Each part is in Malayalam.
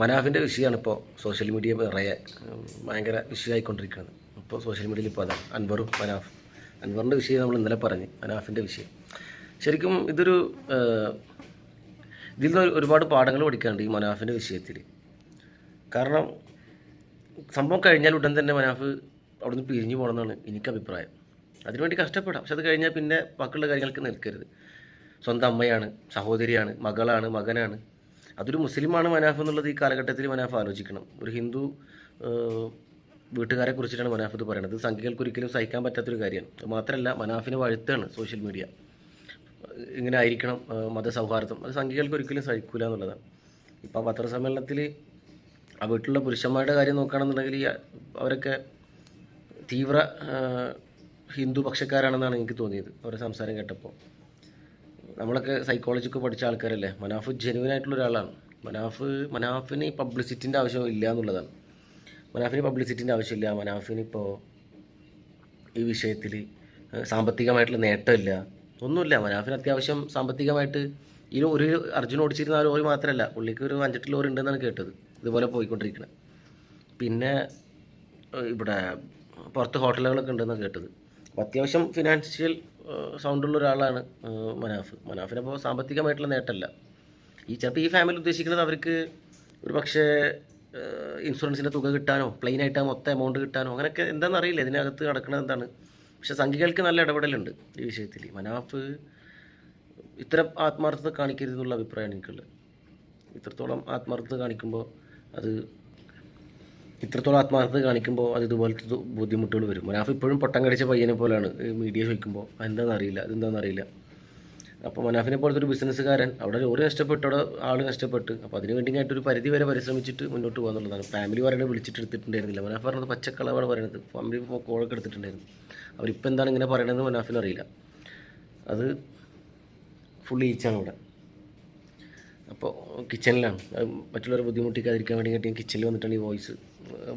മനാഫിൻ്റെ വിഷയമാണ് ഇപ്പോൾ സോഷ്യൽ മീഡിയ നിറയെ ഭയങ്കര വിഷയമായിക്കൊണ്ടിരിക്കുന്നത്. ഇപ്പോൾ സോഷ്യൽ മീഡിയയിൽ ഇപ്പോൾ അതാണ് അൻവറും മനാഫ്. അൻവറിൻ്റെ വിഷയം നമ്മൾ ഇന്നലെ പറഞ്ഞ്, മനാഫിൻ്റെ വിഷയം ശരിക്കും ഇതിൽ നിന്ന് ഒരുപാട് പാഠങ്ങൾ പഠിക്കാനുണ്ട് ഈ മനാഫിൻ്റെ വിഷയത്തിൽ. കാരണം സംഭവം കഴിഞ്ഞാൽ ഉടൻ തന്നെ മനാഫ് അവിടുന്ന് പിരിഞ്ഞു പോകണമെന്നാണ് എനിക്ക് അഭിപ്രായം. അതിനുവേണ്ടി കഷ്ടപ്പെടാം, പക്ഷെ അത് കഴിഞ്ഞാൽ പിന്നെ ബാക്കിയുള്ള കാര്യങ്ങൾക്ക് നിൽക്കരുത്. സ്വന്തം അമ്മയാണ്, സഹോദരിയാണ്, മകളാണ്, മകനാണ്. അതൊരു മുസ്ലിമാണ് മനാഫ് എന്നുള്ളത് ഈ കാലഘട്ടത്തിൽ മനാഫ് ആലോചിക്കണം. ഒരു ഹിന്ദു വീട്ടുകാരെ കുറിച്ചിട്ടാണ് മനാഫ് ഇത് പറയുന്നത്. സംഘികൾക്ക് ഒരിക്കലും സഹിക്കാൻ പറ്റാത്തൊരു കാര്യമാണ്. മാത്രമല്ല മനാഫിന് വഴുത്താണ് സോഷ്യൽ മീഡിയ. ഇങ്ങനെ ആയിരിക്കണം മതസൗഹാർദ്ദം, അത് സംഘികൾക്ക് ഒരിക്കലും സഹിക്കില്ല എന്നുള്ളതാണ്. ഇപ്പോൾ പത്രസമ്മേളനത്തിൽ ആ വീട്ടിലുള്ള പുരുഷന്മാരുടെ കാര്യം നോക്കുകയാണെന്നുണ്ടെങ്കിൽ അവരൊക്കെ തീവ്ര ഹിന്ദു പക്ഷക്കാരാണെന്നാണ് എനിക്ക് തോന്നിയത് അവരുടെ സംസാരം കേട്ടപ്പോൾ. നമ്മളൊക്കെ സൈക്കോളജിക്ക് പഠിച്ച ആൾക്കാരല്ലേ. മനാഫ് ജെനുവിനായിട്ടുള്ള ഒരാളാണ്. മനാഫിന് ഈ പബ്ലിസിറ്റിൻ്റെ ആവശ്യം ഇല്ല എന്നുള്ളതാണ്. മനാഫിന് പബ്ലിസിറ്റിൻ്റെ ആവശ്യമില്ല. മനാഫിനിപ്പോൾ ഈ വിഷയത്തിൽ സാമ്പത്തികമായിട്ടുള്ള നേട്ടമില്ല, ഒന്നുമില്ല. മനാഫിന് അത്യാവശ്യം സാമ്പത്തികമായിട്ട് ഈ ഒരു അർജുൻ ഓടിച്ചിരുന്ന ആ ലോറി മാത്രമല്ല, പുള്ളിക്ക് ഒരു 5-8 ലോറി ഉണ്ടെന്നാണ് കേട്ടത് ഇതുപോലെ പോയിക്കൊണ്ടിരിക്കുന്നത്. പിന്നെ ഇവിടെ പുറത്ത് ഹോട്ടലുകളൊക്കെ ഉണ്ടെന്നാണ് കേട്ടത്. അപ്പോൾ അത്യാവശ്യം ഫിനാൻഷ്യൽ സൗണ്ടുള്ള ഒരാളാണ് മനാഫിനപ്പോൾ സാമ്പത്തികമായിട്ടുള്ള നേട്ടമല്ല. ചിലപ്പോൾ ഈ ഫാമിലി ഉദ്ദേശിക്കുന്നത് അവർക്ക് ഒരു പക്ഷേ ഇൻഷുറൻസിൻ്റെ തുക കിട്ടാനോ പ്ലെയിനായിട്ട് മൊത്തം എമൗണ്ട് കിട്ടാനോ അങ്ങനെയൊക്കെ എന്താണെന്ന് അറിയില്ല ഇതിനകത്ത് നടക്കുന്നത് എന്താണ്. പക്ഷേ സംഘികൾക്ക് നല്ല ഇടപെടലുണ്ട് ഈ വിഷയത്തിൽ. മനാഫ് ഇത്തരം ആത്മാർത്ഥത കാണിക്കരുതെന്നുള്ള അഭിപ്രായമാണ് എനിക്കുള്ളത്. ഇത്രത്തോളം ആത്മാർത്ഥത കാണിക്കുമ്പോൾ അത് ഇതുപോലത്തെ ബുദ്ധിമുട്ടുകൾ വരും. മനാഫ് ഇപ്പോഴും പൊട്ടം കടിച്ച പയ്യനെ പോലെയാണ് മീഡിയ ചോദിക്കുമ്പോൾ അതെന്താണെന്ന് അറിയില്ല. അപ്പോൾ മനാഫിനെ പോലത്തെ ഒരു ബിസിനസ്സുകാരൻ അവിടെ ലോറി നഷ്ടപ്പെട്ടു, അവിടെ ആൾ നഷ്ടപ്പെട്ട്, അപ്പോൾ അതിന് വേണ്ടിയായിട്ടൊരു പരിധി വരെ പരിശ്രമിച്ചിട്ട് മുന്നോട്ട് പോകുക എന്നുള്ളതാണ്. ഫാമിലി പറയുന്നത് വിളിച്ചിട്ട് എടുത്തിട്ടുണ്ടായിരുന്നില്ല. മനാഫ് പറഞ്ഞത് പച്ചക്കളവാണ് പറയുന്നത്. ഫാമിലി കോളൊക്കെ എടുത്തിട്ടുണ്ടായിരുന്നു. അവരിപ്പോൾ എന്താണ് ഇങ്ങനെ പറയണതെന്ന് മനാഫിന് അറിയില്ല. അത് ഫുള്ളി ഈച്ചാണ് ഇവിടെ. അപ്പോൾ കിച്ചണിലാണ്, മറ്റുള്ളവരെ ബുദ്ധിമുട്ടിക്കാതിരിക്കാൻ വേണ്ടി ഞാൻ കിച്ചണിൽ വന്നിട്ടാണ് ഈ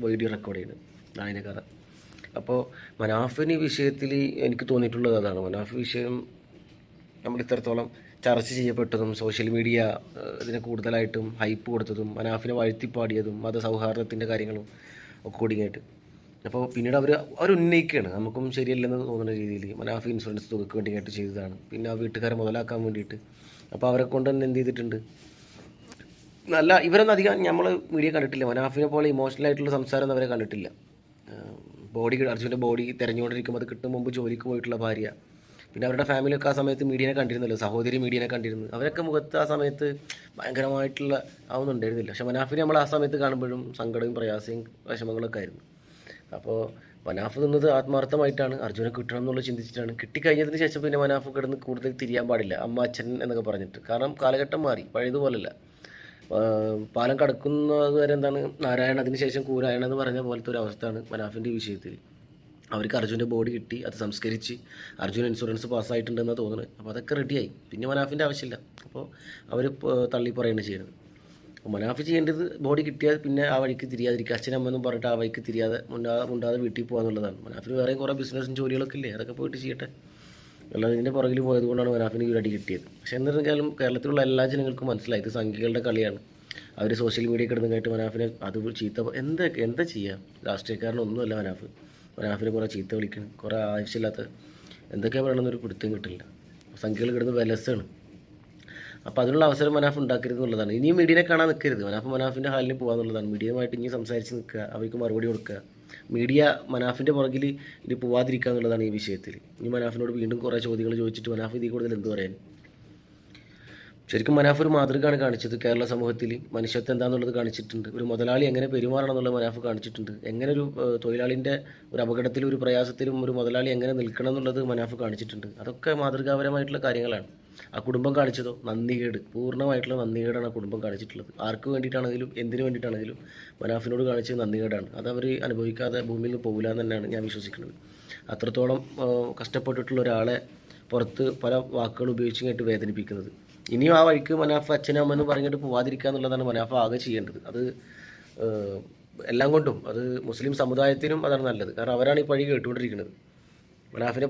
വീഡിയോ റെക്കോർഡ് ചെയ്യുന്നത്. അതിൻ്റെ കഥ. അപ്പോൾ മനാഫിന് ഈ വിഷയത്തിൽ എനിക്ക് തോന്നിയിട്ടുള്ളത് അതാണ്. മനാഫ് വിഷയം നമ്മൾ ഇത്രത്തോളം ചർച്ച ചെയ്യപ്പെട്ടതും സോഷ്യൽ മീഡിയ ഇതിനെ കൂടുതലായിട്ടും ഹൈപ്പ് കൊടുത്തതും മനാഫിനെ വാഴ്ത്തിപ്പാടിയതും മതസൗഹാർദ്ദത്തിൻ്റെ കാര്യങ്ങളും ഒക്കെ കൂടിയായിട്ട്. അപ്പോൾ പിന്നീട് അവർ ഉന്നയിക്കുകയാണ്, നമുക്കും ശരിയല്ലെന്ന് തോന്നുന്ന രീതിയിൽ മനാഫ് ഇൻഷുറൻസ് തുകയ്ക്ക് വേണ്ടിയിട്ട് ചെയ്തതാണ്. പിന്നെ ആ വീട്ടുകാരെ മുതലാക്കാൻ വേണ്ടിയിട്ട്. അപ്പോൾ അവരെ കൊണ്ട് തന്നെ എന്ത് ചെയ്തിട്ടുണ്ട്, ഇവരൊന്നും അധികം നമ്മൾ മീഡിയ കണ്ടിട്ടില്ല. മനാഫിനെ പോലെ ഇമോഷണലായിട്ടുള്ള സംസാരം അവരെ കണ്ടിട്ടില്ല. അർജുൻ്റെ ബോഡി തിരഞ്ഞുകൊണ്ടിരിക്കുമ്പോൾ അത് കിട്ടും മുമ്പ് ജോലിക്ക് പോയിട്ടുള്ള ഭാര്യ, പിന്നെ അവരുടെ ഫാമിലിയൊക്കെ ആ സമയത്ത് മീഡിയനെ കണ്ടിരുന്നല്ലോ, സഹോദരി മീഡിയനെ കണ്ടിരുന്നു. അവരൊക്കെ മുഖത്ത് ആ സമയത്ത് ഭയങ്കരമായിട്ടുള്ള അതൊന്നും ഉണ്ടായിരുന്നില്ല. പക്ഷേ മനാഫിനെ നമ്മൾ ആ സമയത്ത് കാണുമ്പോഴും സങ്കടവും പ്രയാസവും വിഷമങ്ങളൊക്കെ ആയിരുന്നു. അപ്പോൾ മനാഫ് നിന്നത് ആത്മാർത്ഥമായിട്ടാണ്, അർജുനെ കിട്ടണം എന്നുള്ളത് ചിന്തിച്ചിട്ടാണ്. കിട്ടിക്കഴിഞ്ഞതിന് ശേഷം പിന്നെ മനാഫ് കിടന്ന് കൂടുതൽ തിരിയാൻ പാടില്ല, അമ്മ അച്ഛൻ എന്നൊക്കെ പറഞ്ഞിട്ട്. കാരണം കാലഘട്ടം മാറി, പഴയതുപോലല്ല. പാലം കടക്കുന്നത് വരെ എന്താണ് നാരായണ, അതിന് ശേഷം കൂരായണ എന്ന് പറഞ്ഞ പോലത്തെ ഒരു അവസ്ഥയാണ് മനാഫിൻ്റെ വിഷയത്തിൽ. അവർക്ക് അർജുൻ്റെ ബോഡി കിട്ടി, അത് സംസ്കരിച്ച് അർജുൻ ഇൻഷുറൻസ് പാസ്സായിട്ടുണ്ടെന്നാണ് തോന്നുന്നത്. അപ്പോൾ അതൊക്കെ റെഡിയായി, പിന്നെ മനാഫിൻ്റെ ആവശ്യമില്ല. അപ്പോൾ അവർ തള്ളി പറയുകയാണ് ചെയ്യുന്നത്. അപ്പോൾ മനാഫ് ചെയ്യേണ്ടത് ബോഡി കിട്ടിയാൽ പിന്നെ ആ വഴിക്ക് തിരിയാതിരിക്കുക, അച്ഛനമ്മയെന്നും പറഞ്ഞിട്ട് ആ വഴിക്ക് തിരിയാതെ മുണ്ടാതെ വീട്ടിൽ പോകുക എന്നുള്ളതാണ്. മനാഫിന് വേറെയും കുറേ ബിസിനസ്സും ജോലികളൊക്കെ ഇല്ലേ, അതൊക്കെ പോയിട്ട് ചെയ്യട്ടെ. അല്ലാതെ ഇതിൻ്റെ പുറകിൽ പോയതുകൊണ്ടാണ് മനാഫിന് ഈ അടി കിട്ടിയത്. പക്ഷേ എന്നിരുന്നാലും കേരളത്തിലുള്ള എല്ലാ ജനങ്ങൾക്കും മനസ്സിലായി ഇത് സംഘികളുടെ കളിയാണ്. അവർ സോഷ്യൽ മീഡിയ കിടന്നതായിട്ട് മനാഫിനെ അത് എന്താ ചെയ്യുക. രാഷ്ട്രീയക്കാരനൊന്നുമല്ല മനാഫിനെ കുറേ ചീത്ത വിളിക്കണം, കുറേ ആവശ്യമില്ലാത്ത എന്തൊക്കെയാണ് പറയണമെന്നൊരു പിടുത്തം കിട്ടില്ല. സംഖ്യകൾ കിടന്ന് വിലസാണ്. അപ്പോൾ അതിനുള്ള അവസരം മനാഫ് ഉണ്ടാക്കരുത് എന്നുള്ളതാണ്. ഇനിയും മീഡിയനെ കാണാൻ നിൽക്കരുത്. മനാഫിൻ്റെ ഹാലിന് പോകാന്നുള്ളതാണ്. മീഡിയയുമായിട്ട് ഇനി സംസാരിച്ച് നിൽക്കുക, അവർക്ക് മറുപടി കൊടുക്കുക. മീഡിയ മനാഫിൻ്റെ പുറകിൽ ഇനി പോവാതിരിക്കുക എന്നുള്ളതാണ് ഈ വിഷയത്തിൽ. ഇനി മനാഫിനോട് വീണ്ടും കുറേ ചോദ്യങ്ങൾ ചോദിച്ചിട്ട് മനാഫ് ഇതിൽ കൂടുതൽ എന്ത് പറയാൻ. ശരിക്കും മനാഫ് ഒരു മാതൃകയാണ് കാണിച്ചത്. കേരള സമൂഹത്തിൽ മനുഷ്യത്വം എന്താണെന്നുള്ളത് കാണിച്ചിട്ടുണ്ട്. ഒരു മുതലാളി എങ്ങനെ പെരുമാറണം എന്നുള്ളത് മനാഫ് കാണിച്ചിട്ടുണ്ട്. എങ്ങനെ ഒരു തൊഴിലാളിൻ്റെ ഒരു അപകടത്തിലും ഒരു പ്രയാസത്തിലും ഒരു മുതലാളി എങ്ങനെ നിൽക്കണം എന്നുള്ളത് മനാഫ് കാണിച്ചിട്ടുണ്ട്. അതൊക്കെ മാതൃകാപരമായിട്ടുള്ള കാര്യങ്ങളാണ്. ആ കുടുംബം കാണിച്ചതോ നന്ദികേട്, പൂർണ്ണമായിട്ടുള്ള നന്ദികേടാണ് ആ കുടുംബം കാണിച്ചിട്ടുള്ളത്. ആർക്ക് വേണ്ടിയിട്ടാണെങ്കിലും എന്തിനു വേണ്ടിയിട്ടാണെങ്കിലും മനാഫിനോട് കാണിച്ചത് നന്ദികേടാണ്. അതവർ അനുഭവിക്കാതെ ഭൂമിയിൽ നിന്ന് പോകില്ല എന്ന് തന്നെയാണ് ഞാൻ വിശ്വസിക്കുന്നത്. അത്രത്തോളം കഷ്ടപ്പെട്ടിട്ടുള്ള ഒരാളെ പുറത്ത് പല വാക്കുകൾ ഉപയോഗിച്ചിട്ട് വേദനിപ്പിക്കുന്നത്. ഇനിയും ആ വഴിക്ക് മനാഫ് അച്ഛനമ്മയെന്ന് പറഞ്ഞിട്ട് പോവാതിരിക്കുക എന്നുള്ളതാണ് മനാഫ് ആകെ ചെയ്യേണ്ടത്. അത് എല്ലാം കൊണ്ടും അത് മുസ്ലിം സമുദായത്തിനും അതാണ് നല്ലത്. കാരണം അവരാണ് ഈ പഴി കേട്ടുകൊണ്ടിരിക്കുന്നത്. മനാഫിനെ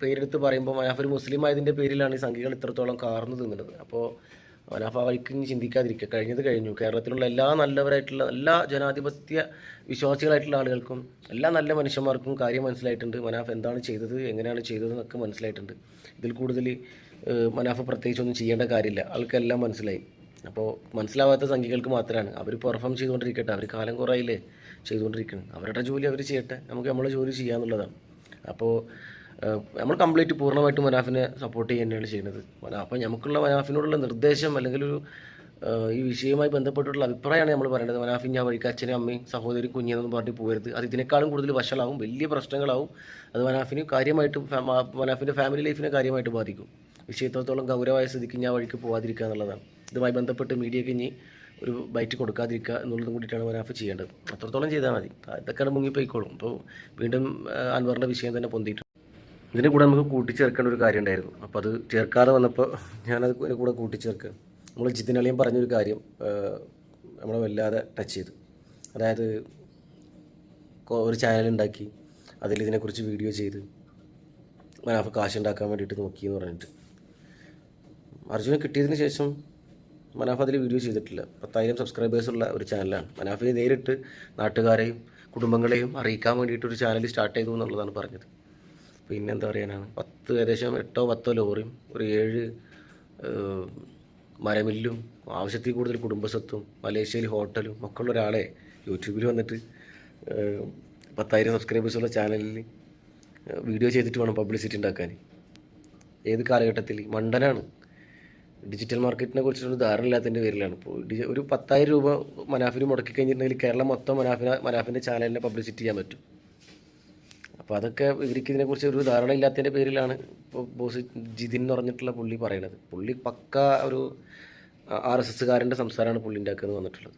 പേരെടുത്ത് പറയുമ്പോൾ മനാഫ് ഒരു മുസ്ലിം ആയതിൻ്റെ പേരിലാണ് ഈ സംഘികൾ ഇത്രത്തോളം കാർന്നു തിന്നുന്നത്. അപ്പോൾ മനാഫ് ആ വഴിക്ക് ഇനി ചിന്തിക്കാതിരിക്കുക. കഴിഞ്ഞത് കഴിഞ്ഞു. കേരളത്തിലുള്ള എല്ലാ നല്ലവരായിട്ടുള്ള എല്ലാ ജനാധിപത്യ വിശ്വാസികളായിട്ടുള്ള ആളുകൾക്കും എല്ലാ നല്ല മനുഷ്യന്മാർക്കും കാര്യം മനസ്സിലായിട്ടുണ്ട്. മനാഫ് എന്താണ് ചെയ്തത്, എങ്ങനെയാണ് ചെയ്തതെന്നൊക്കെ മനസ്സിലായിട്ടുണ്ട്. ഇതിൽ കൂടുതൽ മനാഫ് പ്രത്യേകിച്ചൊന്നും ചെയ്യേണ്ട കാര്യമില്ല. ആൾക്കെല്ലാം മനസ്സിലായി. അപ്പോൾ മനസ്സിലാവാത്ത സംഖ്യകൾക്ക് മാത്രമാണ്. അവർ പെർഫോം ചെയ്തുകൊണ്ടിരിക്കട്ടെ. അവർ കാലം കുറയില്ലേ ചെയ്തുകൊണ്ടിരിക്കുന്നത്. അവരുടെ ജോലി അവർ ചെയ്യട്ടെ, നമുക്ക് നമ്മളെ ജോലി ചെയ്യാന്നുള്ളതാണ്. അപ്പോൾ നമ്മൾ കംപ്ലീറ്റ് പൂർണ്ണമായിട്ടും മനാഫിനെ സപ്പോർട്ട് ചെയ്യുക തന്നെയാണ് ചെയ്യുന്നത്. അപ്പോൾ നമുക്കുള്ള മനാഫിനോടുള്ള നിർദ്ദേശം അല്ലെങ്കിൽ ഒരു ഈ വിഷയവുമായി ബന്ധപ്പെട്ടിട്ടുള്ള അഭിപ്രായമാണ് നമ്മൾ പറയേണ്ടത്. മനാഫിൻ ഞാൻ വഴിക്ക് അച്ഛനും അമ്മയും സഹോദരി കുഞ്ഞെന്നൊന്നും പറഞ്ഞ് പോകരുത്. അത് ഇതിനേക്കാളും കൂടുതൽ വഷളാവും, വലിയ പ്രശ്നങ്ങളാവും. അത് മനാഫിന് കാര്യമായിട്ട് മനാഫിൻ്റെ ഫാമിലി ലൈഫിനെ കാര്യമായിട്ട് ബാധിക്കും. വിഷയത്തോളം ഗൗരവമായ സ്ഥിതിക്ക് ഞാൻ വഴിക്ക് പോകാതിരിക്കുക എന്നുള്ളതാണ്. ഇതുമായി ബന്ധപ്പെട്ട് മീഡിയയ്ക്ക് ഇനി ഒരു ബൈറ്റ് കൊടുക്കാതിരിക്കുക എന്നുള്ളതും കൂടിയിട്ടാണ് മനാഫ് ചെയ്യേണ്ടത്. അത്രത്തോളം ചെയ്താൽ മതി. ഇതൊക്കെയാണ് മുങ്ങിപ്പോയിക്കോളും. അപ്പോൾ വീണ്ടും അൻവറിൻ്റെ വിഷയം തന്നെ പൊന്തിയിട്ട് ഇതിൻ്റെ കൂടെ നമുക്ക് കൂട്ടിച്ചേർക്കേണ്ട ഒരു കാര്യം ഉണ്ടായിരുന്നു. അപ്പോൾ അത് ചേർക്കാതെ വന്നപ്പോൾ ഞാനത് കൂടെ കൂട്ടിച്ചേർക്കുക. നമ്മൾ ജിതിനളിയും പറഞ്ഞൊരു കാര്യം നമ്മളെ വല്ലാതെ ടച്ച് ചെയ്തു. അതായത് ഒരു ചാനലുണ്ടാക്കി അതിൽ ഇതിനെക്കുറിച്ച് വീഡിയോ ചെയ്ത് മനാഫ് കാശ് ഉണ്ടാക്കാൻ വേണ്ടിയിട്ട് നോക്കിയെന്ന് പറഞ്ഞിട്ട് അർജുനെ കിട്ടിയതിന് ശേഷം മനാഫ് അതിൽ വീഡിയോ ചെയ്തിട്ടില്ല. 10,000 സബ്സ്ക്രൈബേഴ്സുള്ള ഒരു ചാനലാണ്. മനാഫിനെ നേരിട്ട് നാട്ടുകാരെയും കുടുംബങ്ങളെയും അറിയിക്കാൻ വേണ്ടിയിട്ടൊരു ചാനൽ സ്റ്റാർട്ട് ചെയ്തു എന്നുള്ളതാണ് പറഞ്ഞത്. പിന്നെ എന്താ പറയാനാണ്, ഏകദേശം 8-10 ലോറിയും ഒരു 7 മരമില്ലും ആവശ്യത്തിൽ കൂടുതൽ കുടുംബസ്വത്തും മലേഷ്യയിൽ ഹോട്ടലും ഒക്കെ ഉള്ള ഒരാളെ യൂട്യൂബിൽ വന്നിട്ട് 10,000 സബ്സ്ക്രൈബേഴ്സുള്ള ചാനലിൽ വീഡിയോ ചെയ്തിട്ട് വേണം പബ്ലിസിറ്റി ഉണ്ടാക്കാൻ. ഏത് കാലഘട്ടത്തിൽ മണ്ടനാണ്. ഡിജിറ്റൽ മാർക്കറ്റിനെ കുറിച്ചൊരു ധാരണ ഇല്ലാത്തതിൻ്റെ പേരിലാണ്. ഇപ്പോൾ ഒരു 10,000 രൂപ മനാഫിന് മുടക്കി കഴിഞ്ഞിട്ടുണ്ടെങ്കിൽ കേരളം മൊത്തം മനാഫിൻ്റെ ചാനലിനെ പബ്ലിസിറ്റി ചെയ്യാൻ പറ്റും. അപ്പോൾ അതൊക്കെ ഇവർക്ക് ഇതിനെക്കുറിച്ച് ഒരു ധാരണ ഇല്ലാത്തതിൻ്റെ പേരിലാണ് ഇപ്പോൾ ബോസ് ജിതിൻ എന്ന് പറഞ്ഞിട്ടുള്ള പുള്ളി പറയണത്. പുള്ളി പക്ക ഒരു RSSകാരൻ്റെ സംസാരമാണ് പുള്ളി ഉണ്ടാക്കുന്നത് വന്നിട്ടുള്ളത്.